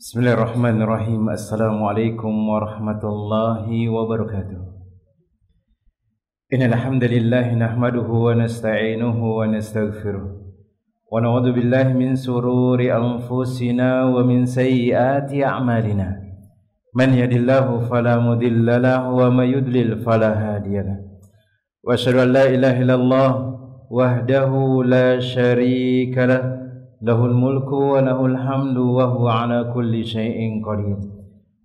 Bismillahirrahmanirrahim. Assalamualaikum warahmatullahi wabarakatuh. Innal hamdalillah nahmaduhu wa nasta'inuhu wa nastaghfiruh wa na'udzu billahi min sururi anfusina wa min sayyiati a'malina. Man yahdihillahu fala mudilla lahu wa may yudlil fala hadiyalah. Wa asyhadu an la ilaha illallah wahdahu la syarika lah. Lahul mulku wa lahul hamdu wa huwa ala kulli syai'in qadir.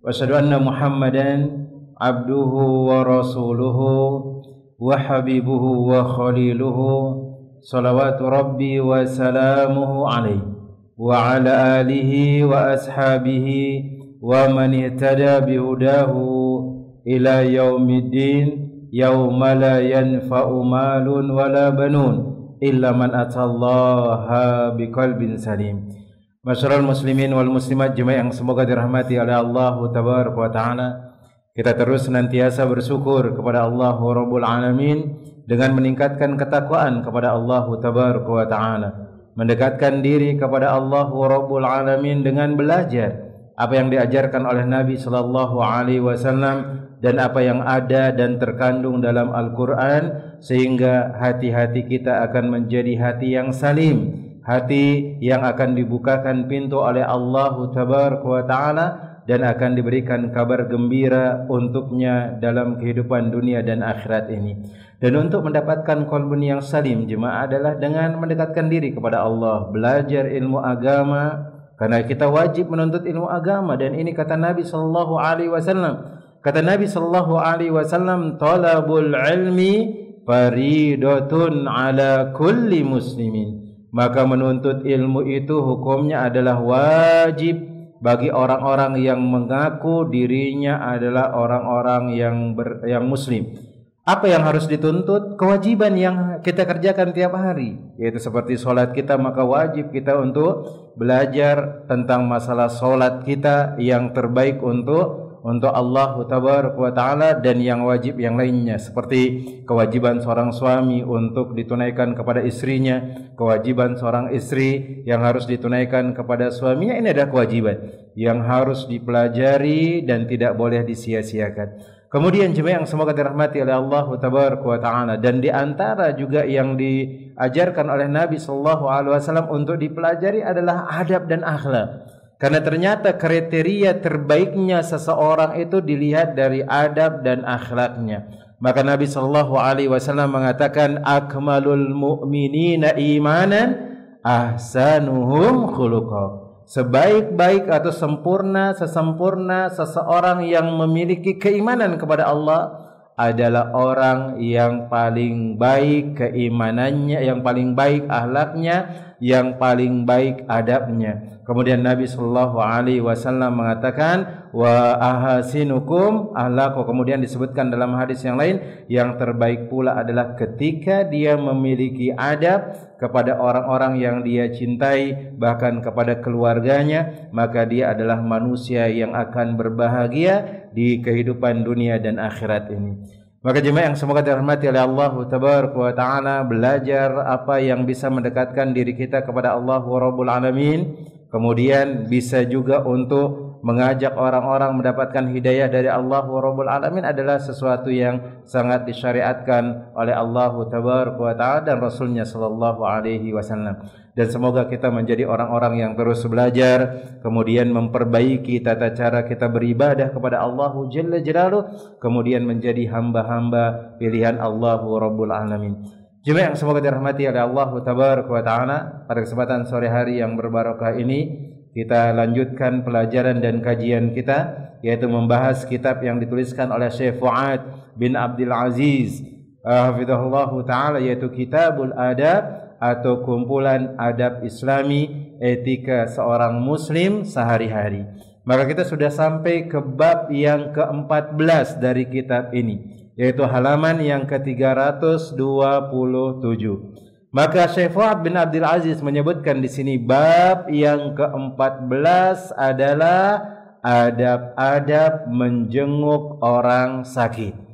Wa asyhadu anna Muhammadan abduhu wa rasuluhu wa habibuhu wa khaliluhu salawatu rabbi wa salamuhu alaihi wa ala alihi wa ashabihi wa man ihtada bihudahu ila yaumiddin yauma la yanfa'u malun wala banun illa man atallaha biqalbin salim. Masyarul muslimin wal muslimat jemaah yang semoga dirahmati oleh Allah tabaraka wa taala, kita terus senantiasa bersyukur kepada Allah Rabbul Alamin dengan meningkatkan ketakwaan kepada Allah tabaraka wa taala, mendekatkan diri kepada Allah Rabbul Alamin dengan belajar apa yang diajarkan oleh Nabi sallallahu alaihi wasallam dan apa yang ada dan terkandung dalam Al-Quran, sehingga hati-hati kita akan menjadi hati yang salim, hati yang akan dibukakan pintu oleh Allah Tabaraka wa Ta'ala dan akan diberikan kabar gembira untuknya dalam kehidupan dunia dan akhirat ini. Dan untuk mendapatkan qalbun yang salim jemaah adalah dengan mendekatkan diri kepada Allah, belajar ilmu agama, karena kita wajib menuntut ilmu agama. Dan ini kata Nabi sallallahu alaihi wasallam. Kata Nabi sallallahu alaihi wasallam, talabul ilmi faridatun ala kulli muslimin. Maka menuntut ilmu itu hukumnya adalah wajib bagi orang-orang yang mengaku dirinya adalah orang-orang yang muslim. Apa yang harus dituntut? Kewajiban yang kita kerjakan tiap hari, yaitu seperti sholat kita, maka wajib kita untuk belajar tentang masalah sholat kita yang terbaik untuk Allah Tabaraka wa Ta'ala, dan yang wajib yang lainnya seperti kewajiban seorang suami untuk ditunaikan kepada istrinya, kewajiban seorang istri yang harus ditunaikan kepada suaminya. Ini adalah kewajiban yang harus dipelajari dan tidak boleh disia-siakan. Kemudian jemaah yang semoga dirahmati oleh Allah Tabaraka wa Ta'ala, dan di antara juga yang diajarkan oleh Nabi sallallahu alaihi wasallam untuk dipelajari adalah adab dan akhlak. Karena ternyata kriteria terbaiknya seseorang itu dilihat dari adab dan akhlaknya. Maka Nabi sallallahu alaihi wasallam mengatakan, akmalul mu'minina imanan ahsanuhum khuluqa. Sebaik-baik atau sesempurna seseorang yang memiliki keimanan kepada Allah adalah orang yang paling baik keimanannya, yang paling baik akhlaknya, yang paling baik adabnya. Kemudian Nabi sallallahu alaihi wasallam mengatakan, wa ahasinukum akhlaqu. Kemudian disebutkan dalam hadis yang lain, yang terbaik pula adalah ketika dia memiliki adab kepada orang-orang yang dia cintai, bahkan kepada keluarganya, maka dia adalah manusia yang akan berbahagia di kehidupan dunia dan akhirat ini. Maka jemaah yang semoga dirahmati oleh Allah Tabaraka wa Ta'ala, belajar apa yang bisa mendekatkan diri kita kepada Allah Rabbul Alamin, kemudian bisa juga untuk mengajak orang-orang mendapatkan hidayah dari Allah Rabbul Alamin adalah sesuatu yang sangat disyariatkan oleh Allah Tabaraka wa Ta'ala dan Rasulnya sallallahu alaihi wasallam. Dan semoga kita menjadi orang-orang yang terus belajar, kemudian memperbaiki tata cara kita beribadah kepada Allah Jalla Jalaluh, kemudian menjadi hamba-hamba pilihan Allah Rabbul Alamin. Jemaah yang semoga dirahmati oleh Allah Tabaraka wa Ta'ala, pada kesempatan sore hari yang berbarakah ini kita lanjutkan pelajaran dan kajian kita, yaitu membahas kitab yang dituliskan oleh Syekh Fuad bin Abdul Aziz hafizahullah ta'ala, yaitu Kitabul Adab atau kumpulan adab Islami, etika seorang muslim sehari-hari. Maka kita sudah sampai ke bab yang ke-14 dari kitab ini, yaitu halaman yang ke-327. Maka Syekh Fuad bin Abdul Aziz menyebutkan di sini bab yang ke-14 adalah adab-adab menjenguk orang sakit.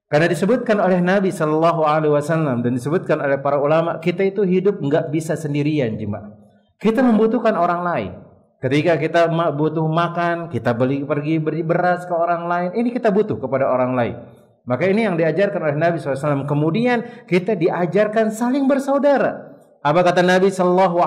Karena disebutkan oleh Nabi sallallahu alaihi wasallam dan disebutkan oleh para ulama, kita itu hidup enggak bisa sendirian, jemaah. Kita membutuhkan orang lain. Ketika kita butuh makan, kita pergi beri beras ke orang lain. Ini kita butuh kepada orang lain. Maka ini yang diajarkan oleh Nabi SAW. Kemudian kita diajarkan saling bersaudara. Apa kata Nabi SAW?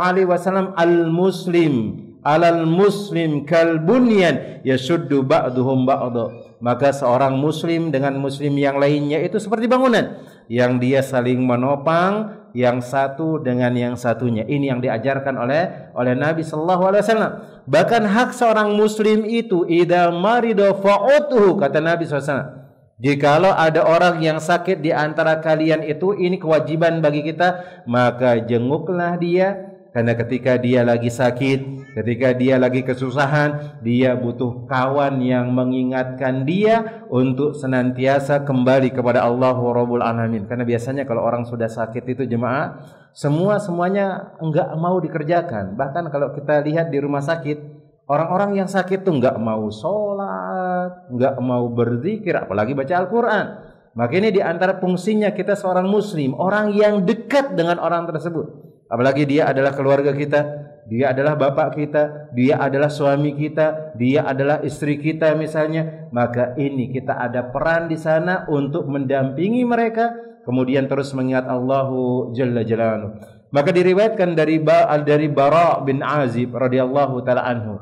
Al-muslim alal muslim kal bunyan yashuddu ba'duhum ba'da. Maka seorang muslim dengan muslim yang lainnya itu seperti bangunan yang dia saling menopang yang satu dengan yang satunya. Ini yang diajarkan oleh Nabi sallallahu alaihi wasallam. Bahkan hak seorang muslim itu idza marida fa'utuhu, kata Nabi SAW. Jikalau ada orang yang sakit di antara kalian itu, ini kewajiban bagi kita, maka jenguklah dia. Karena ketika dia lagi sakit, ketika dia lagi kesusahan, dia butuh kawan yang mengingatkan dia untuk senantiasa kembali kepada Allah Rabbul Alamin. Karena biasanya kalau orang sudah sakit itu jemaah, semuanya enggak mau dikerjakan. Bahkan kalau kita lihat di rumah sakit, orang-orang yang sakit tuh enggak mau sholat, enggak mau berzikir, apalagi baca Al-Quran. Maka ini di antara fungsinya kita seorang muslim, orang yang dekat dengan orang tersebut. Apalagi dia adalah keluarga kita, dia adalah bapak kita, dia adalah suami kita, dia adalah istri kita misalnya. Maka ini kita ada peran di sana untuk mendampingi mereka, kemudian terus mengingat Allahu Jalla Jalaluhu. Maka diriwayatkan dari Bara bin Azib radhiyallahu taala anhu.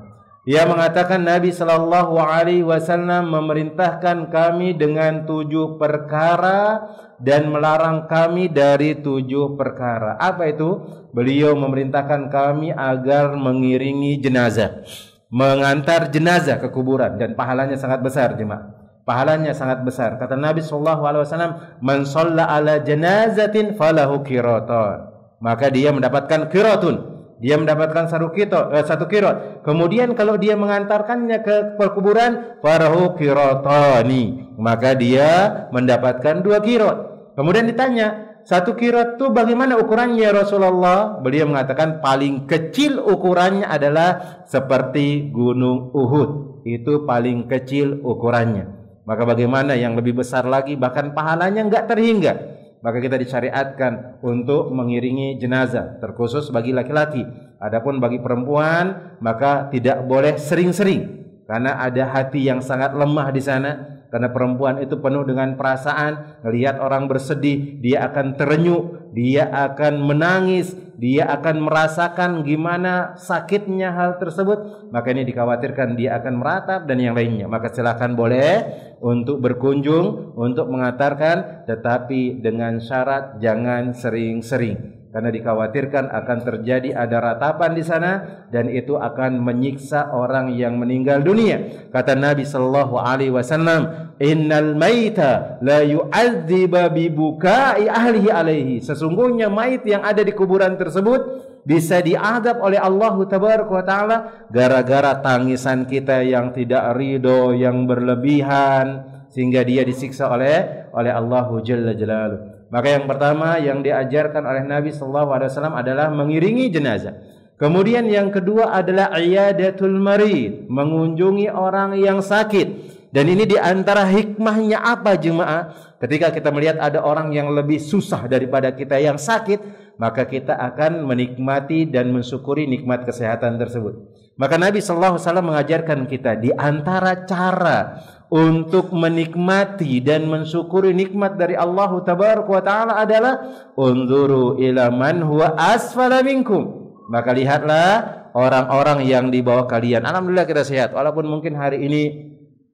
Ia mengatakan Nabi sallallahu alaihi wasallam memerintahkan kami dengan 7 perkara dan melarang kami dari 7 perkara. Apa itu? Beliau memerintahkan kami agar mengiringi jenazah, mengantar jenazah ke kuburan, dan pahalanya sangat besar jemaah. Pahalanya sangat besar. Kata Nabi sallallahu alaihi wasallam, "Man shalla ala janazatin falahu qiratan." Maka dia mendapatkan qiratun. Dia mendapatkan satu qirat. Kemudian kalau dia mengantarkannya ke kuburan, falahu qiratani, maka dia mendapatkan 2 qirat. Kemudian ditanya, 1 qirat itu bagaimana ukurannya Rasulullah? Beliau mengatakan paling kecil ukurannya adalah seperti gunung Uhud. Itu paling kecil ukurannya. Maka bagaimana yang lebih besar lagi, bahkan pahalanya enggak terhingga. Maka kita disyariatkan untuk mengiringi jenazah, terkhusus bagi laki-laki. Adapun bagi perempuan, maka tidak boleh sering-sering, karena ada hati yang sangat lemah di sana. Karena perempuan itu penuh dengan perasaan, melihat orang bersedih, dia akan terenyuh, dia akan menangis, dia akan merasakan gimana sakitnya hal tersebut. Maka ini dikhawatirkan dia akan meratap dan yang lainnya. Maka silakan boleh untuk berkunjung, untuk mengantarkan, tetapi dengan syarat jangan sering-sering. Karena dikhawatirkan akan terjadi ada ratapan di sana dan itu akan menyiksa orang yang meninggal dunia. Kata Nabi sallallahu alaihi wasallam, "Innal maita la yu'adziba bi bukai ahlihi alaihi." Sesungguhnya mayit yang ada di kuburan tersebut bisa diadab oleh Allah tabaraka wa taala gara-gara tangisan kita yang tidak ridho, yang berlebihan, sehingga dia disiksa oleh Allah Jalla Jalaluhu. Maka yang pertama yang diajarkan oleh Nabi sallallahu alaihi wasallam adalah mengiringi jenazah. Kemudian yang kedua adalah iyadatul marid, mengunjungi orang yang sakit. Dan ini diantara hikmahnya apa jemaah? Ketika kita melihat ada orang yang lebih susah daripada kita yang sakit, maka kita akan menikmati dan mensyukuri nikmat kesehatan tersebut. Maka Nabi sallallahu alaihi wasallam mengajarkan kita di antara cara untuk menikmati dan mensyukuri nikmat dari Allah tabaraka wa taala adalah unzuru ila man huwa asfala minkum. Maka lihatlah orang-orang yang di bawah kalian. Alhamdulillah kita sehat, walaupun mungkin hari ini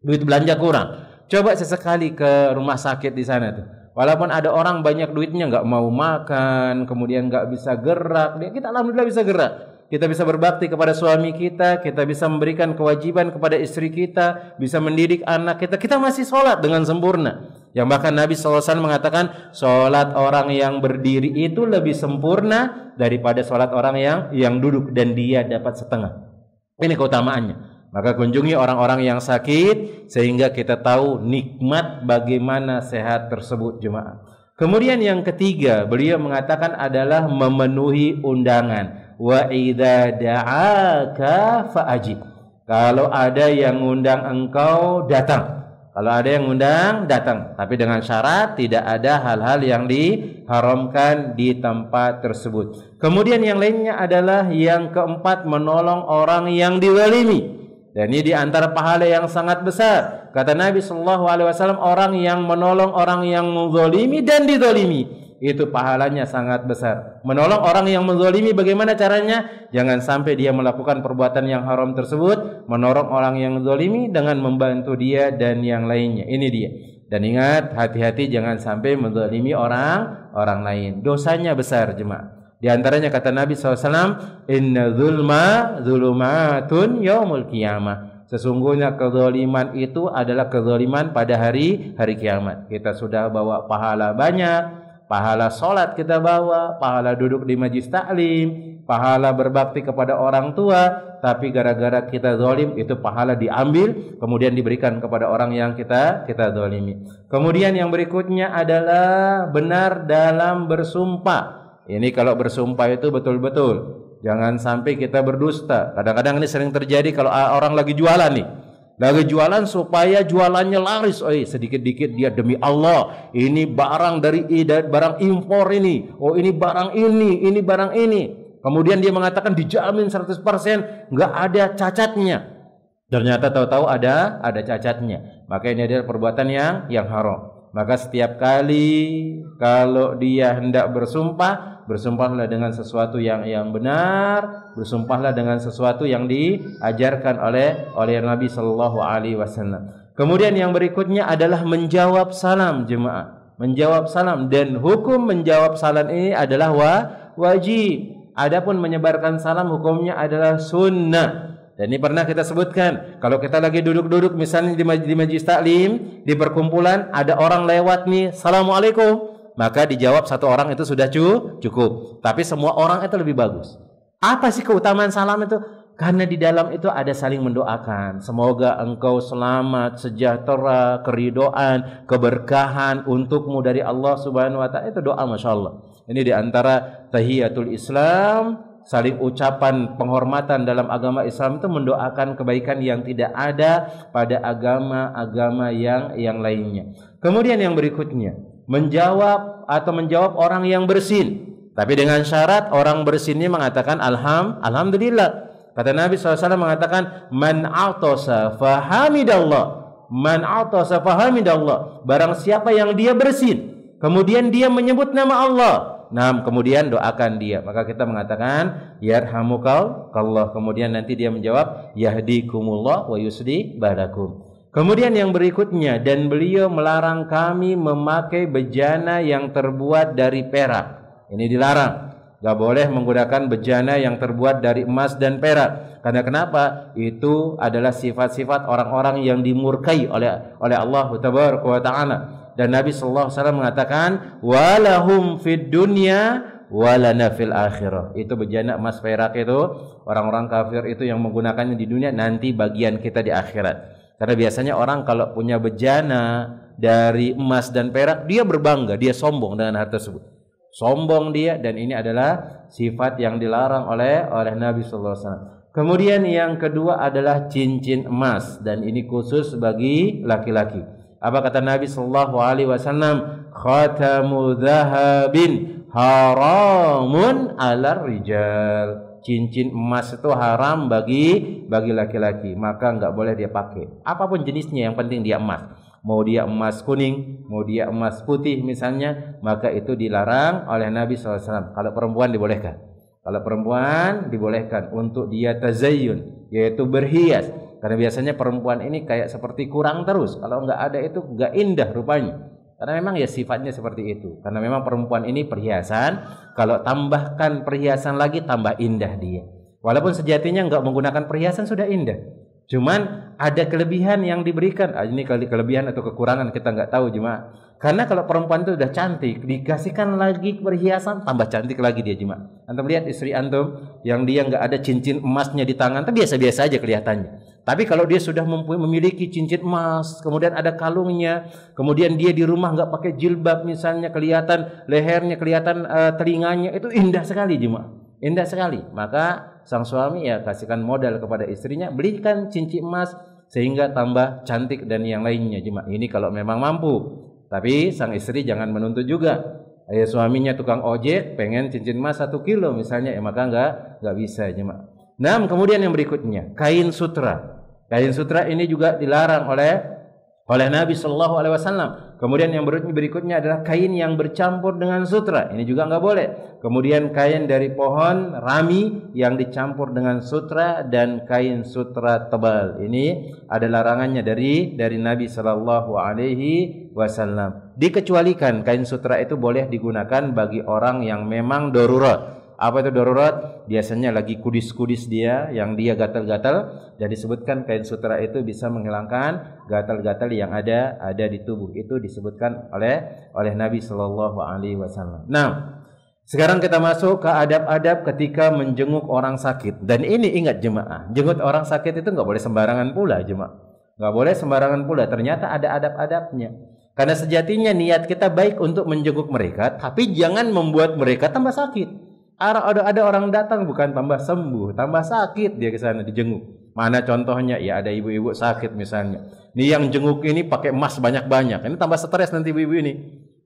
duit belanja kurang. Coba sesekali ke rumah sakit di sana tuh. Walaupun ada orang banyak duitnya nggak mau makan, kemudian nggak bisa gerak, kita alhamdulillah bisa gerak. Kita bisa berbakti kepada suami kita, kita bisa memberikan kewajiban kepada istri kita, bisa mendidik anak kita. Kita masih sholat dengan sempurna. Yang bahkan Nabi SAW mengatakan, sholat orang yang berdiri itu lebih sempurna daripada sholat orang yang duduk, dan dia dapat setengah. Ini keutamaannya. Maka kunjungi orang-orang yang sakit sehingga kita tahu nikmat bagaimana sehat tersebut jemaah. Kemudian yang ketiga, beliau mengatakan adalah memenuhi undangan. Wa idza da'aka fa'ajib. Kalau ada yang ngundang engkau, datang. Kalau ada yang undang, datang. Tapi dengan syarat tidak ada hal-hal yang diharamkan di tempat tersebut. Kemudian yang lainnya adalah yang keempat, menolong orang yang dizalimi. Dan ini di antara pahala yang sangat besar. Kata Nabi SAW, orang yang menolong orang yang menzalimi dan dizalimi, itu pahalanya sangat besar. Menolong orang yang menzalimi bagaimana caranya? Jangan sampai dia melakukan perbuatan yang haram tersebut. Menolong orang yang menzalimi dengan membantu dia dan yang lainnya. Ini dia. Dan ingat, hati-hati jangan sampai menzalimi orang lain. Dosanya besar, jemaah. Di antaranya kata Nabi SAW, inna zulma zulumatun yaumul qiyamah. Sesungguhnya kezaliman itu adalah kezaliman pada hari kiamat. Kita sudah bawa pahala banyak, pahala sholat kita bawa, pahala duduk di majlis taklim, pahala berbakti kepada orang tua, tapi gara-gara kita zalim itu pahala diambil kemudian diberikan kepada orang yang kita zalimi. Kemudian yang berikutnya adalah benar dalam bersumpah. Ini kalau bersumpah itu betul-betul, jangan sampai kita berdusta. Kadang-kadang ini sering terjadi kalau orang lagi jualan nih. Lagi jualan supaya jualannya laris. Sedikit-dikit dia demi Allah, ini barang dari barang impor ini. Oh, ini barang ini barang ini. Kemudian dia mengatakan dijamin 100%, nggak ada cacatnya. Ternyata tahu-tahu ada cacatnya. Maka ini adalah perbuatan yang haram. Maka setiap kali kalau dia hendak bersumpah, bersumpahlah dengan sesuatu yang benar, bersumpahlah dengan sesuatu yang diajarkan oleh Nabi Shallallahu Alaihi Wasallam. Kemudian yang berikutnya adalah menjawab salam, jemaah. Menjawab salam, dan hukum menjawab salam ini adalah wajib. Adapun menyebarkan salam hukumnya adalah sunnah. Dan ini pernah kita sebutkan, kalau kita lagi duduk-duduk misalnya di majlis taklim, di perkumpulan, ada orang lewat nih, assalamualaikum, maka dijawab satu orang itu sudah cukup. Tapi semua orang itu lebih bagus. Apa sih keutamaan salam itu? Karena di dalam itu ada saling mendoakan. Semoga engkau selamat, sejahtera, keridhaan, keberkahan untukmu dari Allah Subhanahu Wa Taala. Itu doa, masya Allah. Ini di antara tahiyatul Islam. Saling ucapan penghormatan dalam agama Islam itu mendoakan kebaikan yang tidak ada pada agama-agama yang lainnya. Kemudian yang berikutnya, menjawab orang yang bersin. Tapi dengan syarat orang bersinnya mengatakan alhamdulillah. Kata Nabi SAW mengatakan, man a'tasa fahamidallah. Man a'tasa fahamidallah. Barang siapa yang dia bersin, kemudian dia menyebut nama Allah, kemudian doakan dia, maka kita mengatakan yarhamukallah. Kemudian nanti dia menjawab yahdikumullah wa yusli balakum. Kemudian yang berikutnya, dan beliau melarang kami memakai bejana yang terbuat dari perak. Ini dilarang. Gak boleh menggunakan bejana yang terbuat dari emas dan perak. Karena kenapa? Itu adalah sifat-sifat orang-orang yang dimurkai oleh Allah Tabaraka wa Ta'ala. Dan Nabi SAW mengatakan, walahum fid dunya walana fil akhirah. Itu bejana emas perak itu, orang-orang kafir itu yang menggunakannya di dunia, nanti bagian kita di akhirat. Karena biasanya orang kalau punya bejana dari emas dan perak, dia berbangga, dia sombong dengan hal tersebut. Sombong dia, dan ini adalah sifat yang dilarang oleh Nabi SAW. Kemudian yang kedua adalah cincin emas, dan ini khusus bagi laki-laki. Apa kata Nabi sallallahu alaihi wasallam? Khatamu dhahabin haramun 'alar rijal. Cincin emas itu haram bagi laki-laki, maka enggak boleh dia pakai. Apapun jenisnya, yang penting dia emas. Mau dia emas kuning, mau dia emas putih misalnya, maka itu dilarang oleh Nabi SAW. Kalau perempuan dibolehkan. Kalau perempuan dibolehkan untuk dia tazayyun, yaitu berhias. Karena biasanya perempuan ini kayak seperti kurang terus. Kalau enggak ada itu enggak indah rupanya. Karena memang ya sifatnya seperti itu. Karena memang perempuan ini perhiasan. Kalau tambahkan perhiasan lagi, tambah indah dia. Walaupun sejatinya enggak menggunakan perhiasan sudah indah. Cuman ada kelebihan yang diberikan. Ini kelebihan atau kekurangan kita enggak tahu jemaah. Karena kalau perempuan itu sudah cantik, dikasihkan lagi perhiasan, tambah cantik lagi dia jemaah. Antum lihat istri antum yang dia enggak ada cincin emasnya di tangan, itu biasa-biasa aja kelihatannya. Tapi kalau dia sudah memiliki cincin emas, kemudian ada kalungnya, kemudian dia di rumah nggak pakai jilbab misalnya, kelihatan lehernya, kelihatan telinganya, itu indah sekali jemaah, indah sekali. Maka sang suami ya kasihkan modal kepada istrinya, belikan cincin emas sehingga tambah cantik dan yang lainnya jemaah. Ini kalau memang mampu. Tapi sang istri jangan menuntut juga. Suaminya tukang ojek pengen cincin emas 1 kilo misalnya, maka enggak bisa jemaah. Nah, kemudian yang berikutnya, kain sutra. Kain sutra ini juga dilarang oleh Nabi sallallahu alaihi wasallam. Kemudian yang berikutnya adalah kain yang bercampur dengan sutra. Ini juga enggak boleh. Kemudian kain dari pohon rami yang dicampur dengan sutra dan kain sutra tebal. Ini ada larangannya dari Nabi sallallahu alaihi wasallam. Dikecualikan kain sutra itu boleh digunakan bagi orang yang memang darurat. Apa itu darurat? Biasanya lagi kudis-kudis dia, yang dia gatal-gatal, dan disebutkan kain sutra itu bisa menghilangkan gatal-gatal yang ada di tubuh. Itu disebutkan oleh Nabi sallallahu alaihi wasallam. Nah, sekarang kita masuk ke adab-adab ketika menjenguk orang sakit. Dan ini ingat jemaah, jenguk orang sakit itu enggak boleh sembarangan pula jemaah. Enggak boleh sembarangan pula. Ternyata ada adab-adabnya. Karena sejatinya niat kita baik untuk menjenguk mereka, tapi jangan membuat mereka tambah sakit. Ada orang datang bukan tambah sembuh, tambah sakit dia ke sana dijenguk. Mana contohnya? Ya ada ibu-ibu sakit misalnya. Nih yang jenguk ini pakai emas banyak-banyak. Ini tambah stres nanti ibu-ibu ini.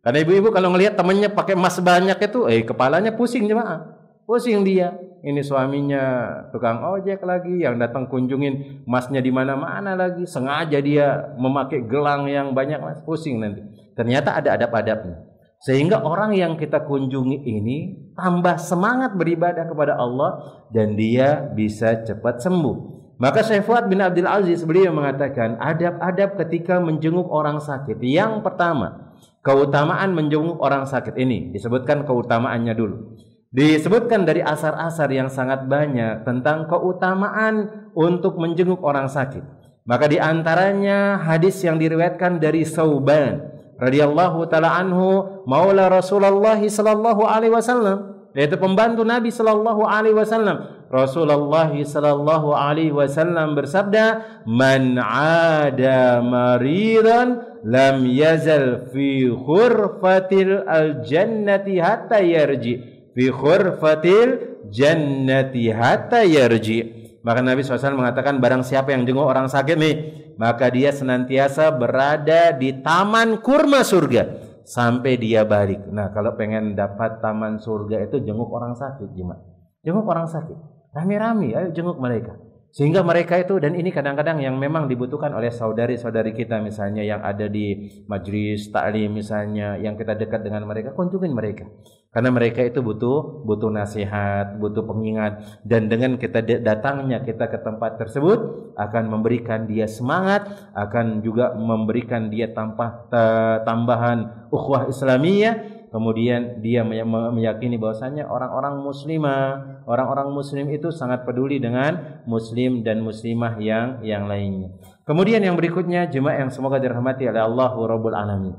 Karena ibu-ibu kalau ngelihat temannya pakai emas banyak itu, kepalanya pusing jemaah. Pusing dia. Ini suaminya tukang ojek lagi, yang datang kunjungin emasnya di mana-mana lagi. Sengaja dia memakai gelang yang banyak, pusing nanti. Ternyata ada adab-adabnya. Sehingga orang yang kita kunjungi ini tambah semangat beribadah kepada Allah dan dia bisa cepat sembuh. Maka Syekh Fuad bin Abdul Aziz beliau mengatakan adab-adab ketika menjenguk orang sakit. Yang pertama, keutamaan menjenguk orang sakit ini. Disebutkan keutamaannya dulu. Disebutkan dari asar-asar yang sangat banyak tentang keutamaan untuk menjenguk orang sakit. Maka di antaranya hadis yang diriwayatkan dari Sauban radhiyallahu taala anhu, maula Rasulullah sallallahu alaihi wasallam, yaitu pembantu Nabi sallallahu alaihi wasallam. Rasulullah sallallahu alaihi wasallam bersabda, "Man 'ada maridan lam yazal fi khurfatil al-jannati hatta yarji." Fi khurfatil jannati hatta yarji. Maka Nabi SAW mengatakan, barang siapa yang jenguk orang sakit nih, maka dia senantiasa berada di taman kurma surga sampai dia balik. Nah, kalau pengen dapat taman surga itu jenguk orang sakit, gimana? Jenguk orang sakit, rame-rame, ayo jenguk mereka. Sehingga mereka itu, dan ini kadang-kadang yang memang dibutuhkan oleh saudari-saudari kita misalnya yang ada di majlis taklim misalnya, yang kita dekat dengan mereka, kunjungin mereka. Karena mereka itu butuh nasihat, butuh pengingat, dan dengan kita datangnya kita ke tempat tersebut akan memberikan dia semangat, akan juga memberikan dia tambahan ukhuwah Islamiyah. Kemudian dia meyakini bahwasanya orang-orang muslim itu sangat peduli dengan muslim dan muslimah yang lainnya. Kemudian yang berikutnya, jemaah yang semoga dirahmati oleh Allah Rabbul Alamin.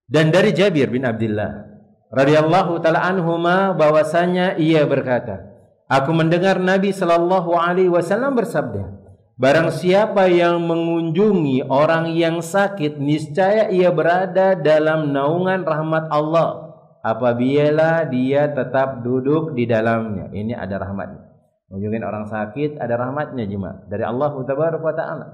Dan dari Jabir bin Abdullah radhiyallahu taala anhuma bahwasanya ia berkata, aku mendengar Nabi sallallahu alaihi wasallam bersabda, barang siapa yang mengunjungi orang yang sakit, niscaya ia berada dalam naungan rahmat Allah apabila dia tetap duduk di dalamnya. Ini ada rahmatnya. Mengunjungi orang sakit ada rahmatnya jemaah dari Allah Tabaraka wa taala.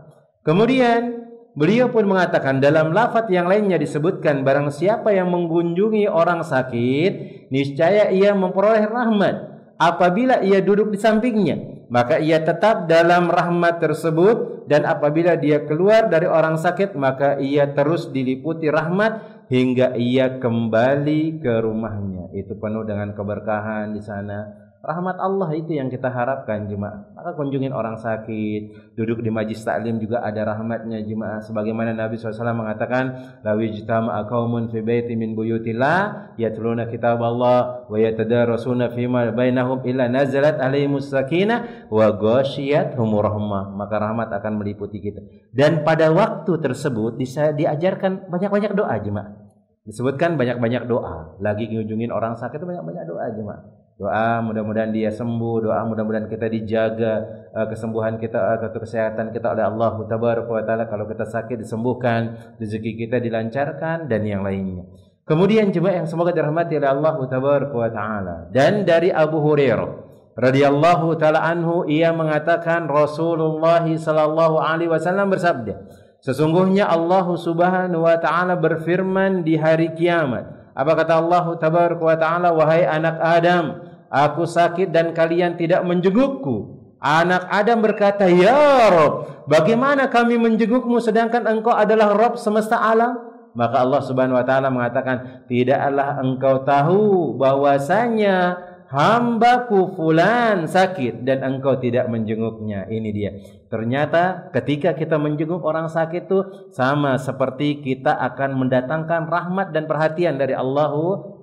Kemudian beliau pun mengatakan dalam lafaz yang lainnya disebutkan, barang siapa yang mengunjungi orang sakit, niscaya ia memperoleh rahmat apabila ia duduk di sampingnya, maka ia tetap dalam rahmat tersebut, dan apabila dia keluar dari orang sakit, maka ia terus diliputi rahmat hingga ia kembali ke rumahnya. Itu penuh dengan keberkahan di sana. Rahmat Allah itu yang kita harapkan jemaah. Maka kunjungin orang sakit, duduk di majlis taklim juga ada rahmatnya jemaah. Sebagaimana Nabi SAW mengatakan, lawi jtama'a qaumun fi baiti min buyutillah yatluna kitab Allah wa yatadarasuna fima bainahum illa nazalat alaihimus sakinah wa ghasyiyatuhum rahmah. Maka rahmat akan meliputi kita. Dan pada waktu tersebut diajarkan banyak-banyak doa jemaah. Disebutkan banyak-banyak doa. Lagi kunjungin orang sakit itu banyak-banyak doa jemaah. Doa mudah-mudahan dia sembuh, doa mudah-mudahan kita dijaga kesembuhan kita atau kesehatan kita oleh Allah Tabaraka wa taala. Kalau kita sakit disembuhkan, rezeki kita dilancarkan dan yang lainnya. Kemudian jemaah yang semoga dirahmati oleh Allah Tabaraka wa taala. Dan dari Abu Hurairah radhiyallahu taala anhu, ia mengatakan Rasulullah sallallahu alaihi wasallam bersabda, sesungguhnya Allah Subhanahu wa taala berfirman di hari kiamat. Apa kata Allah tabaraka wa taala? Wahai anak Adam, aku sakit dan kalian tidak menjengukku. Anak Adam berkata, ya Rabb, bagaimana kami menjengukmu sedangkan engkau adalah Rabb semesta alam? Maka Allah Subhanahu wa taala mengatakan, tidaklah engkau tahu bahwasanya hambaku fulan sakit dan engkau tidak menjenguknya. Ini dia. Ternyata ketika kita menjenguk orang sakit itu sama seperti kita akan mendatangkan rahmat dan perhatian dari Allah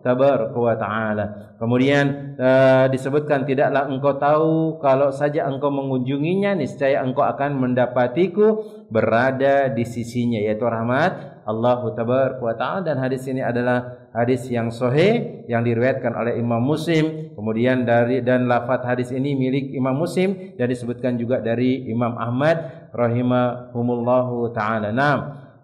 tabaraka wa taala. Kemudian disebutkan, tidaklah engkau tahu kalau saja engkau mengunjunginya niscaya engkau akan mendapatiku berada di sisinya, yaitu rahmat Allah tabaraka wa taala. Dan hadis ini adalah hadis yang sahih yang diriwayatkan oleh Imam Muslim. Kemudian dan lafaz hadis ini milik Imam Muslim dan disebutkan juga dari Imam Ahmad rahimahumullahu taala. Nah,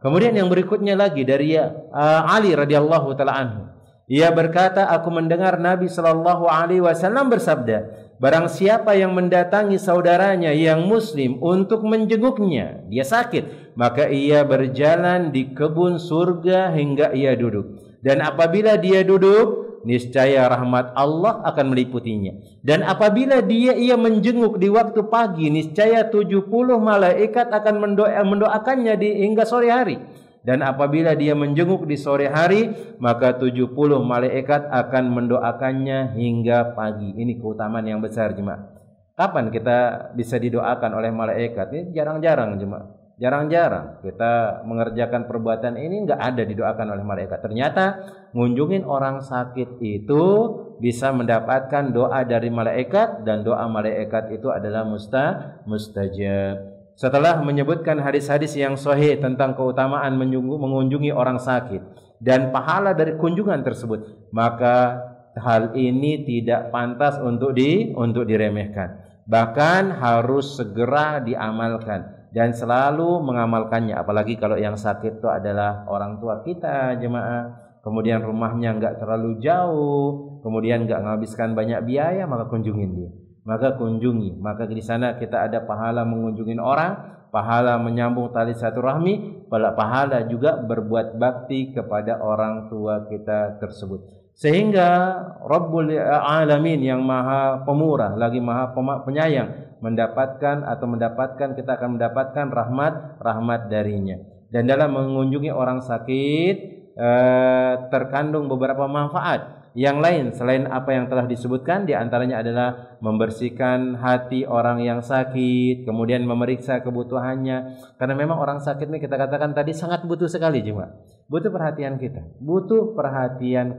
kemudian yang berikutnya lagi dari Ali radhiyallahu taala anhu. Ia berkata, aku mendengar Nabi sallallahu alaihi wasallam bersabda, barang siapa yang mendatangi saudaranya yang muslim untuk menjenguknya, dia sakit, maka ia berjalan di kebun surga hingga ia duduk. Dan apabila dia duduk, niscaya rahmat Allah akan meliputinya. Dan apabila ia menjenguk di waktu pagi, niscaya 70 malaikat akan mendoakannya hingga sore hari. Dan apabila dia menjenguk di sore hari, maka 70 malaikat akan mendoakannya hingga pagi. Ini keutamaan yang besar, jemaah. Kapan kita bisa didoakan oleh malaikat? Ini jarang-jarang, jemaah. Jarang-jarang kita mengerjakan perbuatan ini, enggak ada didoakan oleh malaikat. Ternyata ngunjungin orang sakit itu bisa mendapatkan doa dari malaikat, dan doa malaikat itu adalah mustajab. Setelah menyebutkan hadis-hadis yang sahih tentang keutamaan mengunjungi orang sakit dan pahala dari kunjungan tersebut, maka hal ini tidak pantas untuk diremehkan. Bahkan harus segera diamalkan dan selalu mengamalkannya. Apalagi kalau yang sakit itu adalah orang tua kita, jemaah. Kemudian rumahnya enggak terlalu jauh, kemudian enggak menghabiskan banyak biaya, maka kunjungin dia. Maka kunjungi, maka di sana kita ada pahala mengunjungi orang, pahala menyambung tali silaturahmi, pahala juga berbuat bakti kepada orang tua kita tersebut. Sehingga Rabbul Alamin yang maha pemurah lagi maha penyayang mendapatkan kita akan mendapatkan rahmat darinya. Dan dalam mengunjungi orang sakit terkandung beberapa manfaat yang lain selain apa yang telah disebutkan. Di antaranya adalah membersihkan hati orang yang sakit, kemudian memeriksa kebutuhannya. Karena memang orang sakit ini kita katakan tadi sangat butuh sekali, jemaah. Butuh perhatian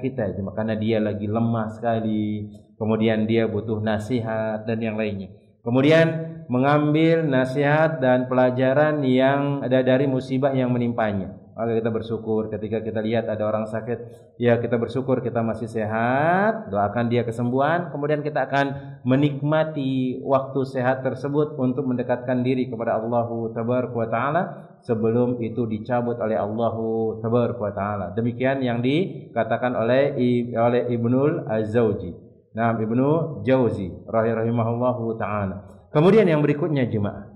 kita, jemaah, karena dia lagi lemah sekali. Kemudian dia butuh nasihat dan yang lainnya. Kemudian mengambil nasihat dan pelajaran yang ada dari musibah yang menimpanya. Maka kita bersyukur ketika kita lihat ada orang sakit, ya kita bersyukur kita masih sehat, doakan dia kesembuhan, kemudian kita akan menikmati waktu sehat tersebut untuk mendekatkan diri kepada Allah tabaraka wa taala sebelum itu dicabut oleh Allah tabaraka wa taala. Demikian yang dikatakan oleh Ibnul Az-Zawji. Nah, Ibnu Jauzi rahimahullahu taala. Kemudian yang berikutnya, jemaah.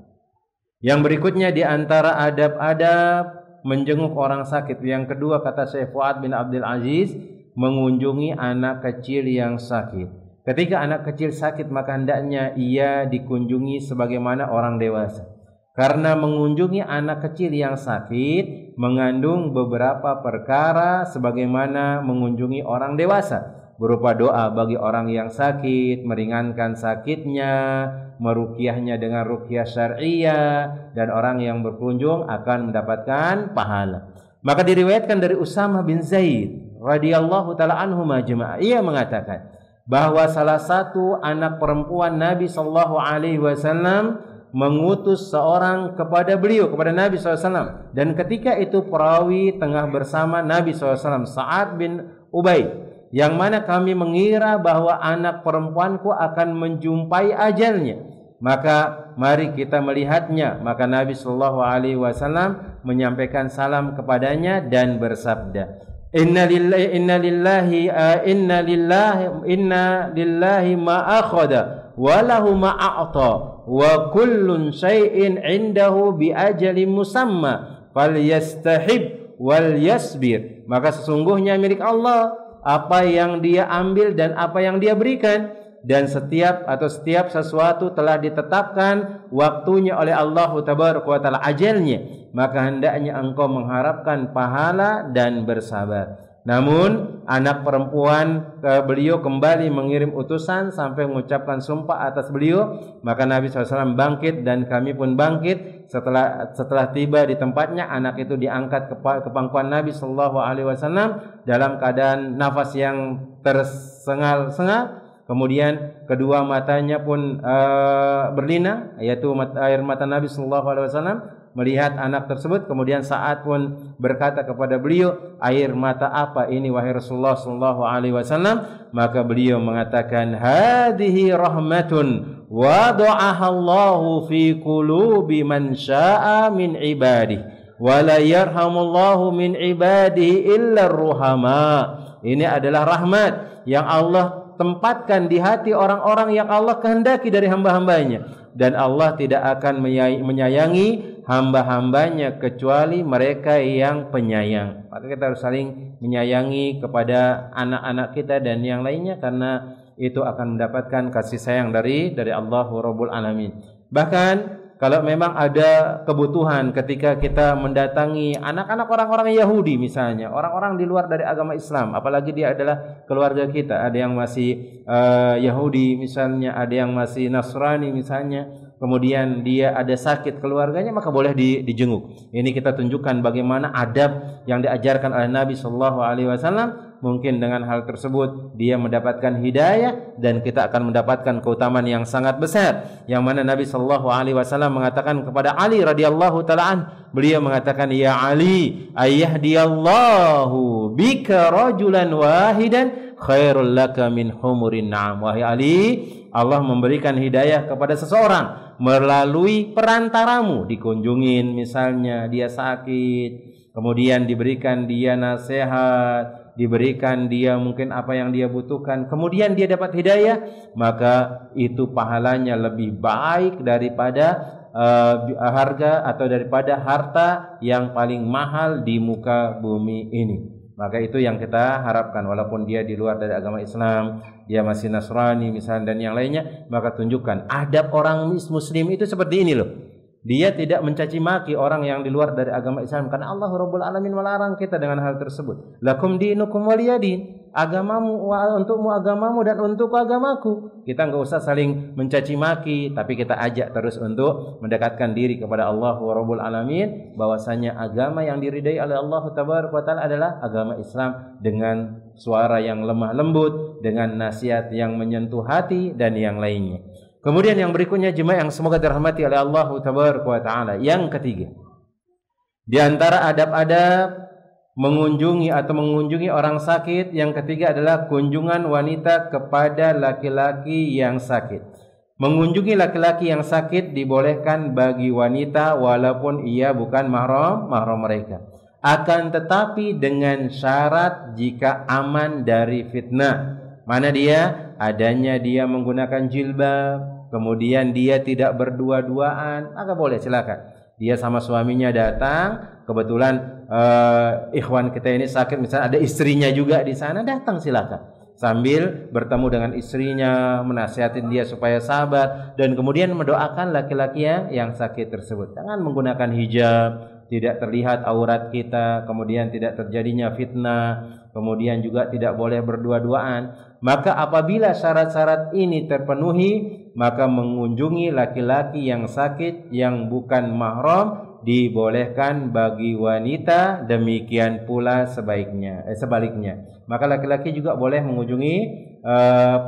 Yang berikutnya di antara adab-adab menjenguk orang sakit. Yang kedua, kata Syekh Fuad bin Abdul Aziz, mengunjungi anak kecil yang sakit. Ketika anak kecil sakit, maka hendaknya ia dikunjungi sebagaimana orang dewasa. Karena mengunjungi anak kecil yang sakit mengandung beberapa perkara sebagaimana mengunjungi orang dewasa. Berupa doa bagi orang yang sakit, meringankan sakitnya, meruqyahnya dengan ruqyah syar'iyyah, dan orang yang berkunjung akan mendapatkan pahala. Maka diriwayatkan dari Usamah bin Zaid radhiyallahu taala anhu jemaah, ia mengatakan bahwa salah satu anak perempuan Nabi sallallahu alaihi wasallam mengutus seorang kepada beliau, kepada Nabi SAW. Dan ketika itu perawi tengah bersama Nabi SAW, Sa'ad bin Ubay, yang mana kami mengira bahwa anak perempuanku akan menjumpai ajalnya. Maka mari kita melihatnya. Maka Nabi SAW menyampaikan salam kepadanya dan bersabda, inna lillahi ma akhadha wa lahu ma a'ta wa kullun syai'in 'indahu bi ajalin musamma falyastahib wal yasbir. Maka sesungguhnya milik Allah apa yang dia ambil dan apa yang dia berikan, dan setiap sesuatu telah ditetapkan waktunya oleh Allah Tabaraka wa Ta'ala, ajalnya, maka hendaknya engkau mengharapkan pahala dan bersabar. Namun anak perempuan beliau kembali mengirim utusan sampai mengucapkan sumpah atas beliau, maka Nabi SAW bangkit dan kami pun bangkit. Setelah tiba di tempatnya, anak itu diangkat ke pangkuan Nabi SAW dalam keadaan nafas yang tersengal-sengal. Kemudian kedua matanya pun berlinang, yaitu air mata Nabi SAW melihat anak tersebut. Kemudian saat pun berkata kepada beliau, air mata apa ini wahai Rasulullah SAW? Maka beliau mengatakan, hadhihi rahmatun wada'aha Allahu fi qulubi man syaa min ibadihi wa la yarhamullahu min ibadihi illa ruhama. Ini adalah rahmat yang Allah tempatkan di hati orang-orang yang Allah kehendaki dari hamba-hambanya, dan Allah tidak akan menyayangi hamba-hambanya kecuali mereka yang penyayang. Maka kita harus saling menyayangi kepada anak-anak kita dan yang lainnya, karena itu akan mendapatkan kasih sayang dari Allah Rabbul Alamin. Bahkan kalau memang ada kebutuhan ketika kita mendatangi anak-anak orang-orang Yahudi misalnya, orang-orang di luar dari agama Islam, apalagi dia adalah keluarga kita, ada yang masih Yahudi misalnya, ada yang masih Nasrani misalnya, kemudian dia ada sakit keluarganya, maka boleh dijenguk. Ini kita tunjukkan bagaimana adab yang diajarkan oleh Nabi SAW. Mungkin dengan hal tersebut dia mendapatkan hidayah dan kita akan mendapatkan keutamaan yang sangat besar, yang mana Nabi SAW mengatakan kepada Ali radhiyallahu taala an, beliau mengatakan, ya Ali, ayyahdiyallahu bika rajulan wahidan khairul laka min humurin na'am. Wahai Ali, Allah memberikan hidayah kepada seseorang melalui perantaramu, dikunjungin misalnya dia sakit, kemudian diberikan dia nasihat, diberikan dia mungkin apa yang dia butuhkan, kemudian dia dapat hidayah, maka itu pahalanya lebih baik daripada harga atau daripada harta yang paling mahal di muka bumi ini. Maka itu yang kita harapkan, walaupun dia di luar dari agama Islam, dia masih Nasrani misalnya dan yang lainnya, maka tunjukkan adab orang muslim itu seperti ini loh. Dia tidak mencaci maki orang yang di luar dari agama Islam, karena Allah Rabbul Alamin melarang kita dengan hal tersebut. Lakum dinukum waliyadin, agamamu untukmu agamamu dan untukku agamaku. Kita enggak usah saling mencaci maki, tapi kita ajak terus untuk mendekatkan diri kepada Allah Rabbul Alamin, bahwasanya agama yang diridai oleh Allah Tabaraka wa Taala adalah agama Islam, dengan suara yang lemah lembut, dengan nasihat yang menyentuh hati dan yang lainnya. Kemudian yang berikutnya, jemaah yang semoga dirahmati oleh Allah Tabaraka wa Taala, yang ketiga, di antara adab-adab mengunjungi orang sakit, yang ketiga adalah kunjungan wanita kepada laki-laki yang sakit. Mengunjungi laki-laki yang sakit dibolehkan bagi wanita walaupun ia bukan mahram mereka. Akan tetapi dengan syarat jika aman dari fitnah. Mana dia? Adanya dia menggunakan jilbab, kemudian dia tidak berdua-duaan, maka boleh, silakan. Dia sama suaminya datang, kebetulan ikhwan kita ini sakit, misalnya ada istrinya juga di sana, datang silakan. Sambil bertemu dengan istrinya, menasihatin dia supaya sabar, dan kemudian mendoakan laki-laki yang sakit tersebut. Jangan menggunakan hijab, tidak terlihat aurat kita, kemudian tidak terjadinya fitnah, kemudian juga tidak boleh berdua-duaan. Maka apabila syarat-syarat ini terpenuhi, maka mengunjungi laki-laki yang sakit yang bukan mahram dibolehkan bagi wanita, demikian pula sebaliknya. Maka laki-laki juga boleh mengunjungi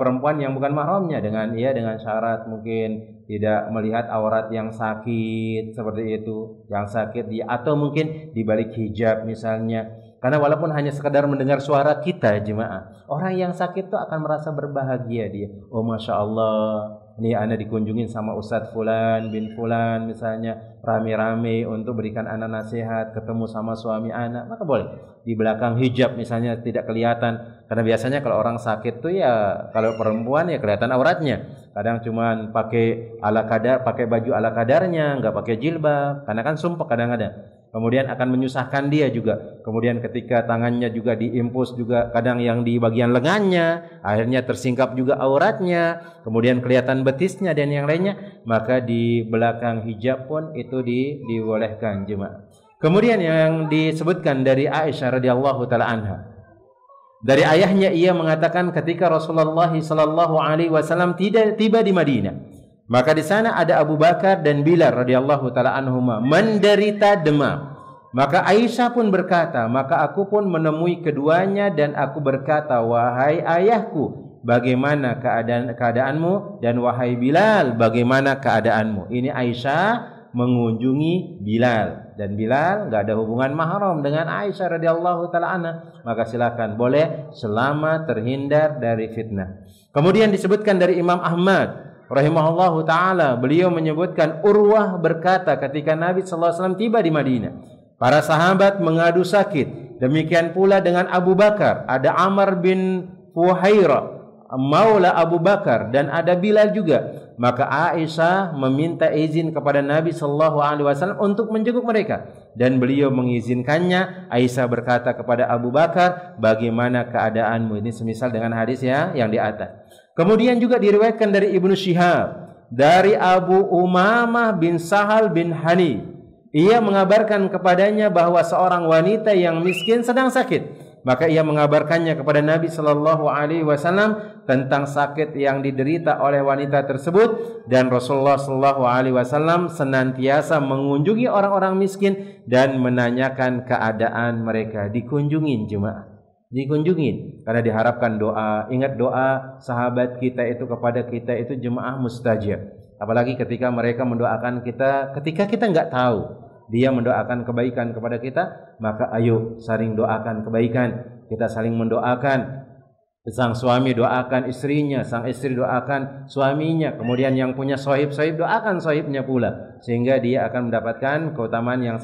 perempuan yang bukan mahramnya dengan syarat mungkin tidak melihat aurat yang sakit seperti itu, yang sakit atau mungkin di balik hijab misalnya. Karena walaupun hanya sekedar mendengar suara kita jemaah, orang yang sakit itu akan merasa berbahagia dia. Oh masya Allah, ini ana dikunjungin sama Ustadz Fulan bin Fulan misalnya, rame-rame untuk berikan ana nasihat, ketemu sama suami ana, maka boleh. Di belakang hijab misalnya tidak kelihatan, karena biasanya kalau orang sakit tuh ya, kalau perempuan ya kelihatan auratnya. Kadang cuman pakai ala kadar, pakai baju ala kadarnya, nggak pakai jilbab, karena kan sumpah kadang-kadang. Kemudian akan menyusahkan dia juga. Kemudian ketika tangannya juga diimpus juga, kadang yang di bagian lengannya, akhirnya tersingkap juga auratnya, kemudian kelihatan betisnya dan yang lainnya, maka di belakang hijab pun itu dibolehkan jemaah. Kemudian yang disebutkan dari Aisyah radhiyallahu taala anha, dari ayahnya ia mengatakan ketika Rasulullah sallallahu alaihi wasallam tiba di Madinah, maka di sana ada Abu Bakar dan Bilal radhiyallahu taala anhuma menderita demam. Maka Aisyah pun berkata, maka aku pun menemui keduanya dan aku berkata, wahai ayahku, bagaimana keadaanmu, dan wahai Bilal, bagaimana keadaanmu. Ini Aisyah mengunjungi Bilal, dan Bilal enggak ada hubungan mahram dengan Aisyah radhiyallahu taala anha, maka silakan boleh selama terhindar dari fitnah. Kemudian disebutkan dari Imam Ahmad rahimahullahu taala, beliau menyebutkan Urwah berkata ketika Nabi sallallahu alaihi wasallam tiba di Madinah, para sahabat mengadu sakit. Demikian pula dengan Abu Bakar, ada Amr bin Fuhairah maula Abu Bakar, dan ada Bilal juga. Maka Aisyah meminta izin kepada Nabi sallallahu alaihi wasallam untuk menjenguk mereka, dan beliau mengizinkannya. Aisyah berkata kepada Abu Bakar, bagaimana keadaanmu? Ini semisal dengan hadis ya yang di atas. Kemudian juga diriwayatkan dari Ibnu Syihab dari Abu Umamah bin Sahal bin Hanif, ia mengabarkan kepadanya bahwa seorang wanita yang miskin sedang sakit. Maka ia mengabarkannya kepada Nabi sallallahu alaihi wasallam tentang sakit yang diderita oleh wanita tersebut, dan Rasulullah sallallahu alaihi wasallam senantiasa mengunjungi orang-orang miskin dan menanyakan keadaan mereka. Dikunjungin jemaah, dikunjungin, karena diharapkan doa. Ingat doa sahabat kita itu kepada kita itu jemaah mustajab. Apalagi ketika mereka mendoakan kita ketika kita enggak tahu dia mendoakan kebaikan kepada kita, maka ayo saling doakan kebaikan. Kita saling mendoakan. Sang suami doakan istrinya, sang istri doakan suaminya, kemudian yang punya sohib doakan sohibnya pula, sehingga dia akan mendapatkan keutamaan yang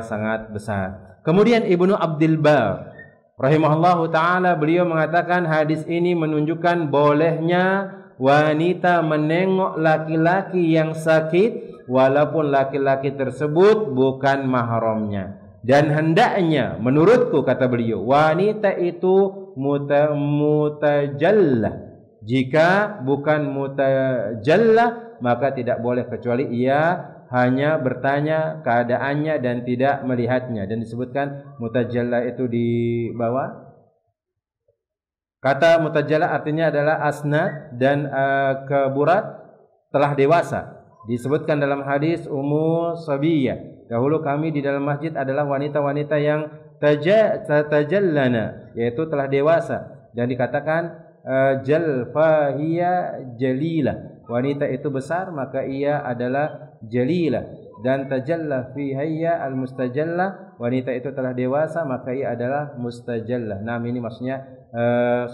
sangat besar. Kemudian Ibnu Abdul Bar rahimahullahu taala, beliau mengatakan hadis ini menunjukkan bolehnya wanita menengok laki-laki yang sakit walaupun laki-laki tersebut bukan mahramnya. Dan hendaknya menurutku, kata beliau, wanita itu mutajallah. Jika bukan mutajallah, maka tidak boleh, kecuali ia hanya bertanya keadaannya dan tidak melihatnya. Dan disebutkan mutajallah itu di bawah. Kata mutajallah artinya adalah asnad dan keburat, telah dewasa. Disebutkan dalam hadis Ummu Sabiyah, dahulu kami di dalam masjid adalah wanita-wanita yang tajallana, yaitu telah dewasa, dan dikatakan jalfahiya jalilah, wanita itu besar maka ia adalah jalilah, dan tajalla fi hayya al-mustajalla, wanita itu telah dewasa maka ia adalah mustajallah. Nah, ini maksudnya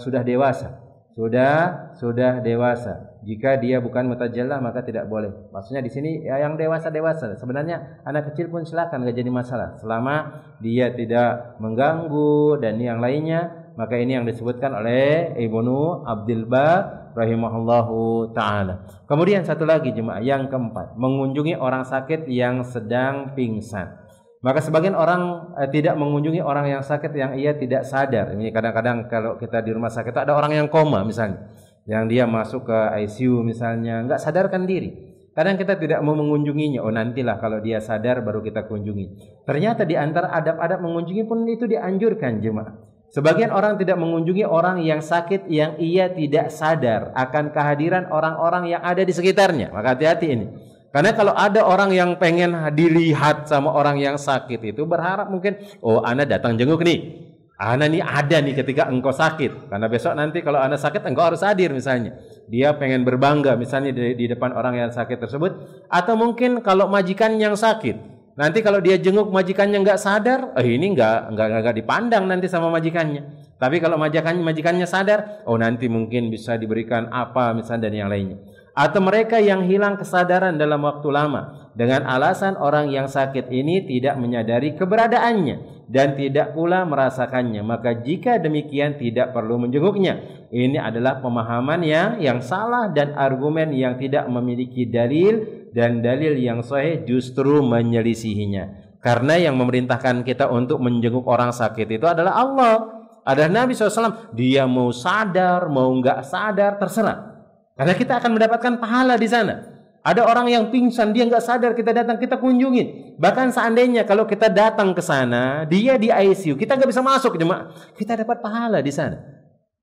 sudah dewasa, sudah dewasa. Jika dia bukan mutajallah maka tidak boleh. Maksudnya di sini ya, yang dewasa. Sebenarnya anak kecil pun silakan, enggak jadi masalah selama dia tidak mengganggu dan yang lainnya. Maka ini yang disebutkan oleh Ibnu Abdul Bar rahimahullahu taala. Kemudian satu lagi jemaah, yang keempat, mengunjungi orang sakit yang sedang pingsan. Maka sebagian orang tidak mengunjungi orang yang sakit yang ia tidak sadar. Ini kadang-kadang kalau kita di rumah sakit ada orang yang koma misalnya, yang dia masuk ke ICU misalnya, enggak sadarkan diri. Kadang kita tidak mau mengunjunginya. Oh, nantilah kalau dia sadar baru kita kunjungi. Ternyata di antara adab-adab mengunjungi pun itu dianjurkan jemaah. Sebagian orang tidak mengunjungi orang yang sakit yang ia tidak sadar akan kehadiran orang-orang yang ada di sekitarnya. Maka hati-hati ini. Karena kalau ada orang yang pengen dilihat sama orang yang sakit itu, berharap mungkin, oh ana datang jenguk nih, ana nih ada nih ketika engkau sakit, karena besok nanti kalau ana sakit engkau harus hadir misalnya. Dia pengen berbangga misalnya di depan orang yang sakit tersebut. Atau mungkin kalau majikan yang sakit, nanti kalau dia jenguk majikannya nggak sadar, ini nggak dipandang nanti sama majikannya. Tapi kalau majikannya sadar, oh nanti mungkin bisa diberikan apa misalnya dan yang lainnya. atau mereka yang hilang kesadaran dalam waktu lama dengan alasan orang yang sakit ini tidak menyadari keberadaannya dan tidak pula merasakannya, maka jika demikian tidak perlu menjenguknya. Ini adalah pemahaman yang salah dan argumen yang tidak memiliki dalil, dan dalil yang sahih justru menyelisihinya. Karena yang memerintahkan kita untuk menjenguk orang sakit itu adalah Allah, adalah Nabi SAW. Dia mau sadar, mau nggak sadar, terserah. Karena kita akan mendapatkan pahala di sana. Ada orang yang pingsan, dia nggak sadar, kita datang, kita kunjungin. Bahkan seandainya kalau kita datang ke sana, dia di ICU, kita nggak bisa masuk, jemaah. Kita dapat pahala di sana,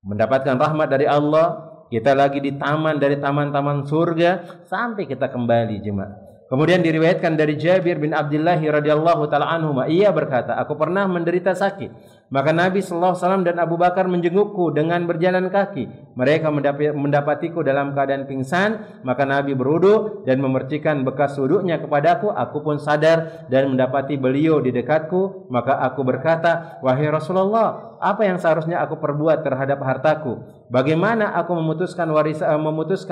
mendapatkan rahmat dari Allah. Kita lagi di taman dari taman-taman surga sampai kita kembali, jemaah. Kemudian diriwayatkan dari Jabir bin Abdullah radhiyallahu taala anhu, ia berkata, aku pernah menderita sakit, maka Nabi sallallahu alaihi wasallam dan Abu Bakar menjengukku dengan berjalan kaki. Mereka mendapatiku dalam keadaan pingsan, maka Nabi berwudu dan memercikan bekas wuduknya kepadaku. Aku pun sadar dan mendapati beliau di dekatku, maka aku berkata, wahai Rasulullah, apa yang seharusnya aku perbuat terhadap hartaku? Bagaimana aku memutuskan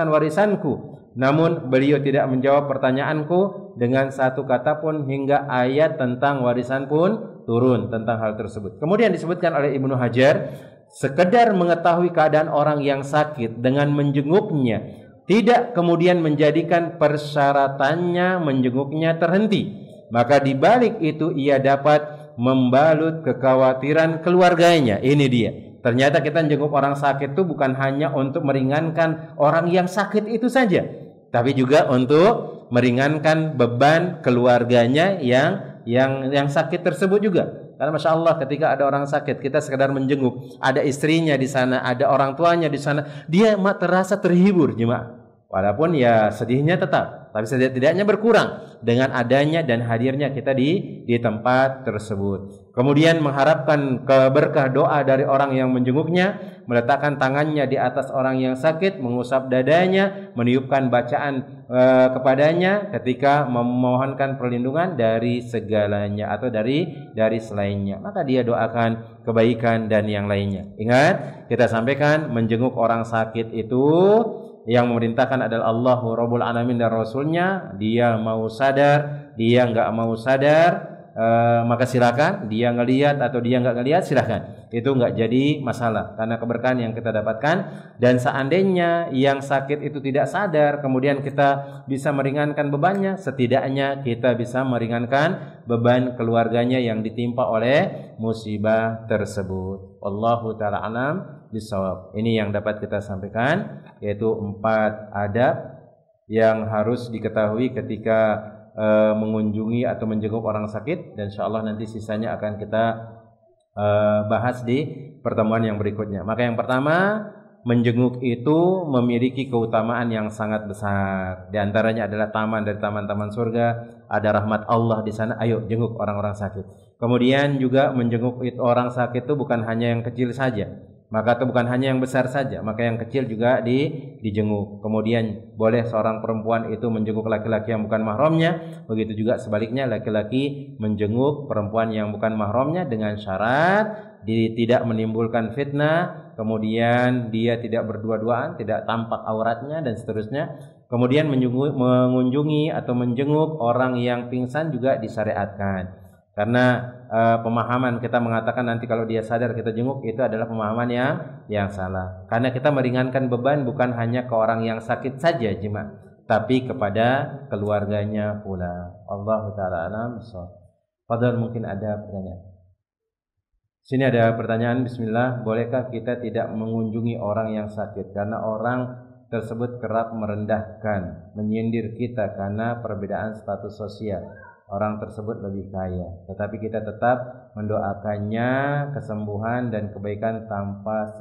warisanku? Namun beliau tidak menjawab pertanyaanku dengan satu kata pun hingga ayat tentang warisan pun turun tentang hal tersebut. Kemudian disebutkan oleh Ibnu Hajar, sekedar mengetahui keadaan orang yang sakit dengan menjenguknya tidak kemudian menjadikan persyaratannya menjenguknya terhenti. Maka di balik itu ia dapat membalut kekhawatiran keluarganya. Ini dia. Ternyata kita menjenguk orang sakit itu bukan hanya untuk meringankan orang yang sakit itu saja, tapi juga untuk meringankan beban keluarganya yang sakit tersebut juga. Karena masya Allah, ketika ada orang sakit, kita sekedar menjenguk, ada istrinya di sana, ada orang tuanya di sana, dia terasa terhibur, jemaah. Walaupun ya sedihnya tetap, tapi setidaknya berkurang dengan adanya dan hadirnya kita di tempat tersebut. Kemudian mengharapkan berkah doa dari orang yang menjenguknya, meletakkan tangannya di atas orang yang sakit, mengusap dadanya, meniupkan bacaan kepadanya ketika memohonkan perlindungan dari segalanya atau dari selainnya. Maka dia doakan kebaikan dan yang lainnya. Ingat, kita sampaikan menjenguk orang sakit itu yang memerintahkan adalah Allah Rabbul Alamin dan Rasulnya. Dia mau sadar, dia nggak mau sadar, maka silakan. Dia ngelihat atau dia nggak ngelihat, silakan. Itu nggak jadi masalah karena keberkahan yang kita dapatkan. Dan seandainya yang sakit itu tidak sadar, kemudian kita bisa meringankan bebannya, setidaknya kita bisa meringankan beban keluarganya yang ditimpa oleh musibah tersebut. Wallahu ta'ala alam bisawab. Ini yang dapat kita sampaikan, yaitu 4 adab yang harus diketahui ketika mengunjungi atau menjenguk orang sakit, dan insyaallah nanti sisanya akan kita bahas di pertemuan yang berikutnya. Maka yang pertama, menjenguk itu memiliki keutamaan yang sangat besar. Di antaranya adalah taman dari taman-taman surga, ada rahmat Allah di sana. Ayo jenguk orang-orang sakit. Kemudian juga menjenguk orang sakit itu bukan hanya yang kecil saja, maka itu bukan hanya yang besar saja, maka yang kecil juga dijenguk. Kemudian boleh seorang perempuan itu menjenguk laki-laki yang bukan mahramnya, begitu juga sebaliknya laki-laki menjenguk perempuan yang bukan mahramnya dengan syarat tidak menimbulkan fitnah, kemudian dia tidak berdua-duaan, tidak tampak auratnya dan seterusnya. Kemudian mengunjungi atau menjenguk orang yang pingsan juga disyariatkan. Karena pemahaman kita mengatakan nanti kalau dia sadar kita jenguk, itu adalah pemahaman yang salah. Karena kita meringankan beban bukan hanya ke orang yang sakit saja, jemaah, tapi kepada keluarganya pula. Allahu ta'ala alam. Fadhal, mungkin ada pertanyaan. Sini ada pertanyaan. Bismillah, bolehkah kita tidak mengunjungi orang yang sakit karena orang tersebut kerap merendahkan, menyindir kita karena perbedaan status sosial? Orang tersebut lebih kaya, tetapi kita tetap mendoakannya kesembuhan dan kebaikan tanpa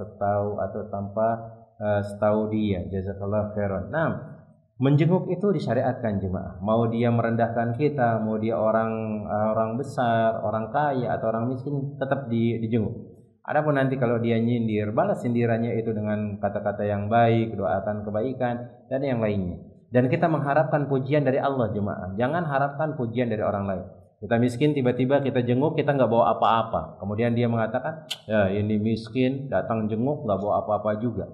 setahu dia. Jazakallahu khairan. Nah, menjenguk itu disyariatkan, jemaah. Mau dia merendahkan kita, mau dia orang besar, orang kaya atau orang miskin, tetap dijenguk. Adapun nanti kalau dia nyindir, balas sindirannya itu dengan kata-kata yang baik, doakan kebaikan dan yang lainnya. Dan kita mengharapkan pujian dari Allah, jemaah. Jangan harapkan pujian dari orang lain. Kita miskin, tiba-tiba kita jenguk, kita nggak bawa apa-apa. Kemudian dia mengatakan, ya ini miskin, datang jenguk nggak bawa apa-apa juga.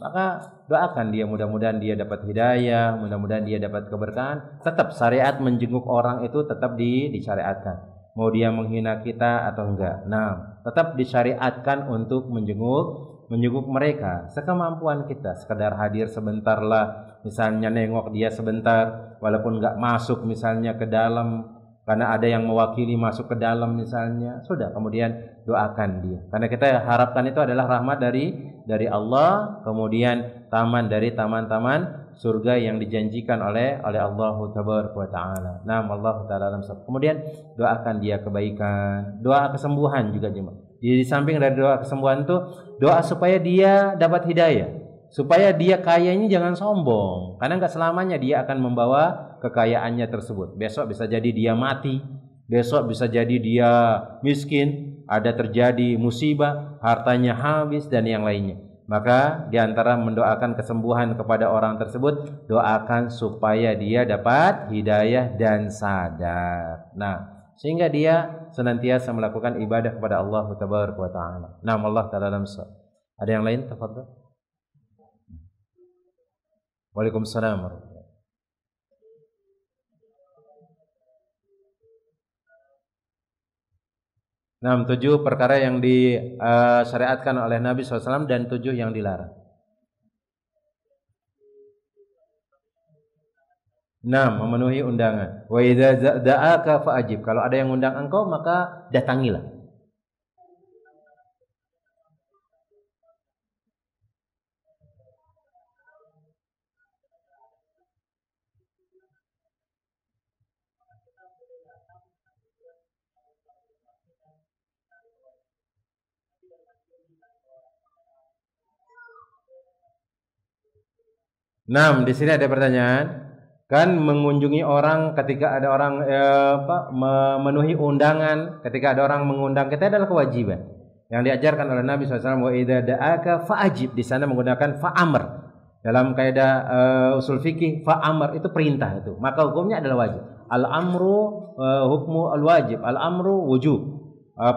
maka doakan dia, mudah-mudahan dia dapat hidayah, mudah-mudahan dia dapat keberkahan. Tetap syariat menjenguk orang itu tetap disyariatkan. Mau dia menghina kita atau enggak. Nah, tetap disyariatkan untuk menjenguk mereka sekemampuan kita. Sekedar hadir sebentar lah, misalnya nengok dia sebentar, walaupun enggak masuk misalnya ke dalam, karena ada yang mewakili masuk ke dalam misalnya, sudah, kemudian doakan dia. Karena kita harapkan itu adalah rahmat dari Allah, kemudian taman dari taman-taman surga yang dijanjikan oleh Allah Tabaraka wa taala. Naam, Allah taala alam. Kemudian doakan dia kebaikan, doa kesembuhan juga jemaah. Di samping dari doa kesembuhan itu, doa supaya dia dapat hidayah, supaya dia kayanya jangan sombong, karena enggak selamanya dia akan membawa kekayaannya tersebut. Besok bisa jadi dia mati, besok bisa jadi dia miskin, ada terjadi musibah, hartanya habis dan yang lainnya. Maka diantara mendoakan kesembuhan kepada orang tersebut, doakan supaya dia dapat hidayah dan sadar. Nah, sehingga dia senantiasa melakukan ibadah kepada Allah Tabaraka wa taala. Nah, Allah taala alam. Ada yang lain? Tafadhol. Waalaikumsalam warahmatullahi. Nah, 7 perkara yang disyariatkan oleh Nabi SAW dan 7 yang dilarang. Nah, memenuhi undangan. Wa idza da'aka fa'ajib. Kalau ada yang undang engkau, maka datangilah. Nah, di sini ada pertanyaan. Kan mengunjungi orang ketika ada orang memenuhi undangan, ketika ada orang mengundang kita adalah kewajiban yang diajarkan oleh Nabi SAW. Wa idza da'aka fa'ajib, di sana menggunakan fa'amr. Dalam kaidah usul fikih, fa'amr itu perintah itu, maka hukumnya adalah wajib. Al-amru hukmu al-wajib, al-amru wujub.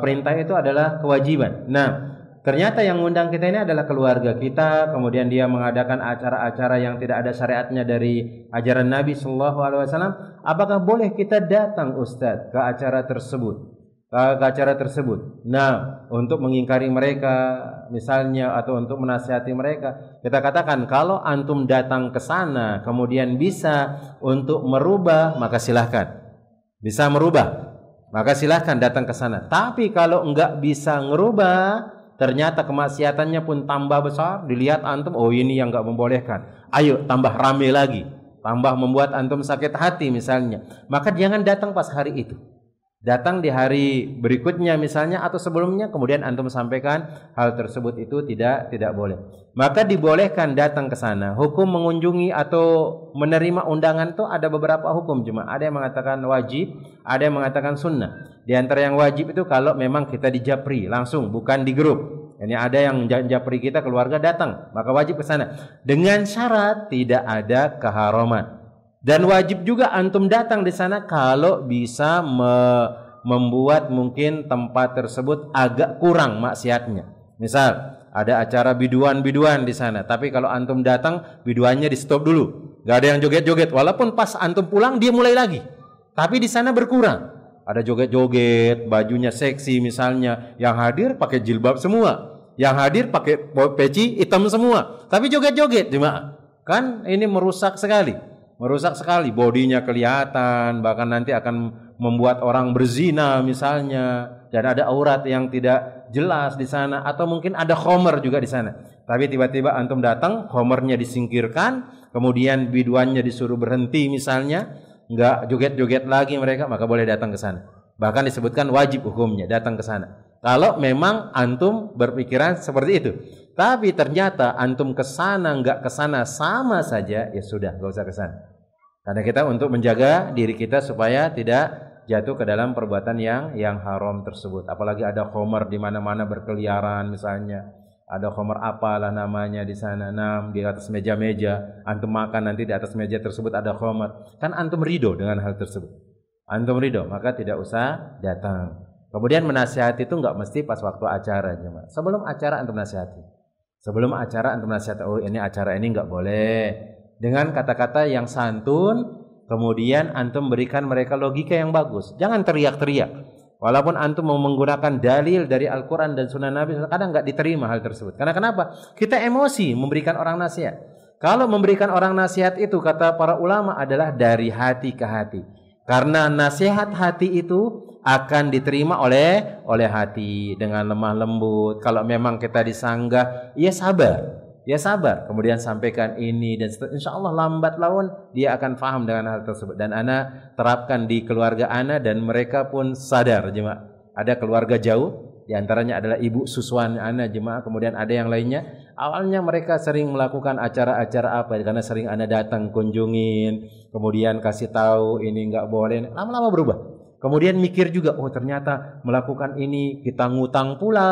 Perintah itu adalah kewajiban. Nah, ternyata yang mengundang kita ini adalah keluarga kita, kemudian dia mengadakan acara-acara yang tidak ada syariatnya dari ajaran Nabi Shallallahu Alaihi Wasallam. Apakah boleh kita datang, Ustadz, ke acara tersebut? Nah, untuk mengingkari mereka, misalnya, atau untuk menasihati mereka, kita katakan kalau antum datang ke sana, kemudian bisa untuk merubah, maka silahkan. Bisa merubah, maka silahkan datang ke sana. Tapi kalau enggak bisa ngerubah, ternyata kemaksiatannya pun tambah besar, dilihat antum, oh ini yang enggak membolehkan, ayo tambah rame lagi, tambah membuat antum sakit hati misalnya, maka jangan datang pas hari itu. Datang di hari berikutnya misalnya atau sebelumnya, kemudian antum sampaikan hal tersebut itu tidak boleh. Maka dibolehkan datang ke sana. Hukum mengunjungi atau menerima undangan itu ada beberapa hukum cuma. Ada yang mengatakan wajib, ada yang mengatakan sunnah. Di antara yang wajib itu kalau memang kita dijapri langsung, bukan di grup. Ini ada yang japri kita keluarga datang, maka wajib ke sana. Dengan syarat tidak ada keharaman. Dan wajib juga antum datang di sana kalau bisa membuat mungkin tempat tersebut agak kurang maksiatnya. Misal ada acara biduan-biduan di sana, tapi kalau antum datang biduannya di stop dulu, nggak ada yang joget-joget. Walaupun pas antum pulang dia mulai lagi, tapi di sana berkurang. Ada joget-joget, bajunya seksi misalnya, yang hadir pakai jilbab semua, yang hadir pakai peci hitam semua, tapi joget-joget jemaah. Kan ini merusak sekali. Bodinya kelihatan, bahkan nanti akan membuat orang berzina misalnya, dan ada aurat yang tidak jelas di sana, atau mungkin ada khomer juga di sana. Tapi tiba-tiba antum datang, khomernya disingkirkan, kemudian biduannya disuruh berhenti misalnya, enggak joget-joget lagi mereka, maka boleh datang ke sana. Bahkan disebutkan wajib hukumnya datang ke sana. Kalau memang antum berpikiran seperti itu. Tapi ternyata antum kesana enggak kesana sama saja, ya sudah, enggak usah kesana. Karena kita untuk menjaga diri kita supaya tidak jatuh ke dalam perbuatan yang haram tersebut. Apalagi ada khomer di mana-mana berkeliaran misalnya. Ada khomer apalah namanya di sana, di atas meja-meja. Antum makan nanti di atas meja tersebut ada khomer. Kan antum ridho dengan hal tersebut. Antum ridho, maka tidak usah datang. Kemudian menasihati itu enggak mesti pas waktu acara. Sebelum acara antum nasihati. Sebelum acara antum nasihat, oh ini acara ini nggak boleh. Dengan kata-kata yang santun, kemudian antum berikan mereka logika yang bagus. Jangan teriak-teriak. Walaupun antum mau menggunakan dalil dari Al-Quran dan Sunnah Nabi, kadang nggak diterima hal tersebut. Karena kenapa? Kita emosi memberikan orang nasihat. Kalau memberikan orang nasihat itu, kata para ulama, adalah dari hati ke hati. Karena nasihat hati itu akan diterima oleh hati dengan lemah lembut. Kalau memang kita disanggah, ya sabar. Ya sabar, kemudian sampaikan ini dan insya Allah lambat laun dia akan paham dengan hal tersebut. Dan ana terapkan di keluarga ana dan mereka pun sadar jemaah. Ada keluarga jauh, diantaranya adalah ibu susuan ana jemaah, kemudian ada yang lainnya. Awalnya mereka sering melakukan acara-acara apa, karena sering ana datang kunjungin, kemudian kasih tahu ini nggak boleh, lama-lama berubah. Kemudian mikir juga, oh ternyata melakukan ini kita ngutang pula.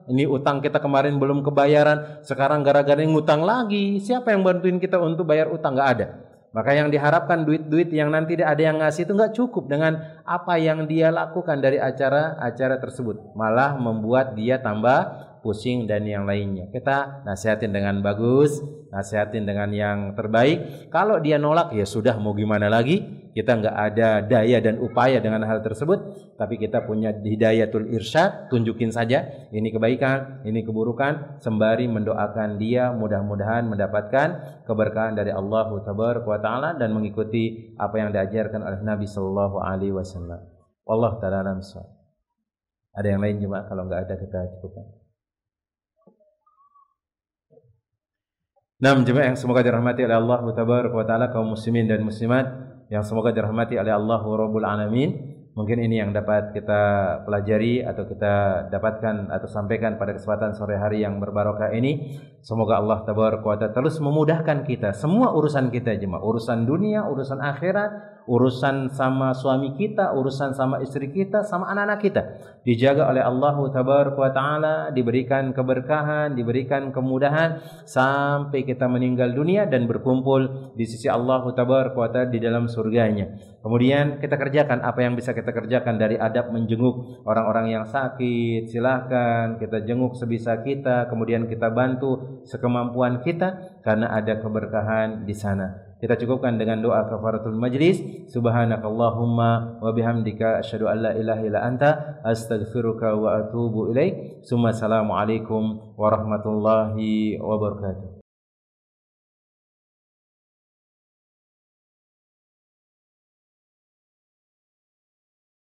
Ini utang kita kemarin belum kebayaran, sekarang gara-gara ngutang lagi. Siapa yang bantuin kita untuk bayar utang? Nggak ada. Maka yang diharapkan duit-duit yang nanti ada yang ngasih itu nggak cukup dengan apa yang dia lakukan dari acara-acara tersebut. Malah membuat dia tambah pusing dan yang lainnya. Kita nasihatin dengan bagus, nasihatin dengan yang terbaik. Kalau dia nolak, ya sudah, mau gimana lagi? Kita nggak ada daya dan upaya dengan hal tersebut, tapi kita punya hidayatul irsyad, tunjukin saja ini kebaikan, ini keburukan, sembari mendoakan dia mudah-mudahan mendapatkan keberkahan dari Allah Tabaraka wa Ta'ala dan mengikuti apa yang diajarkan oleh Nabi Sallallahu Alaihi Wasallam. Wallahu ta'ala alam. Ada yang lain jemaah? Kalau nggak ada kita cukupkan. Nah, jemaah yang semoga dirahmati oleh Allah Tabaraka wa Ta'ala, kaum muslimin dan muslimat yang semoga dirahmati oleh Allah Rabbul Alamin. Mungkin ini yang dapat kita pelajari atau kita dapatkan atau sampaikan pada kesempatan sore hari yang berbarokah ini. Semoga Allah Tabaraka wa Ta'ala terus memudahkan kita semua urusan kita jemaah, urusan dunia, urusan akhirat, urusan sama suami kita, urusan sama istri kita, sama anak-anak kita dijaga oleh Allah Tabaraka wa Ta'ala, diberikan keberkahan, diberikan kemudahan sampai kita meninggal dunia dan berkumpul di sisi Allah Tabaraka wa Ta'ala di dalam surganya. Kemudian kita kerjakan apa yang bisa kita kerjakan dari adab menjenguk orang-orang yang sakit, silahkan kita jenguk sebisa kita, kemudian kita bantu sekemampuan kita karena ada keberkahan di sana. Kita cukupkan dengan doa kafaratul majlis. Subhanakallahumma wa bihamdika asyhadu an la ilaha illa anta astaghfiruka wa atubu ilaik. Assalamualaikum warahmatullahi wabarakatuh.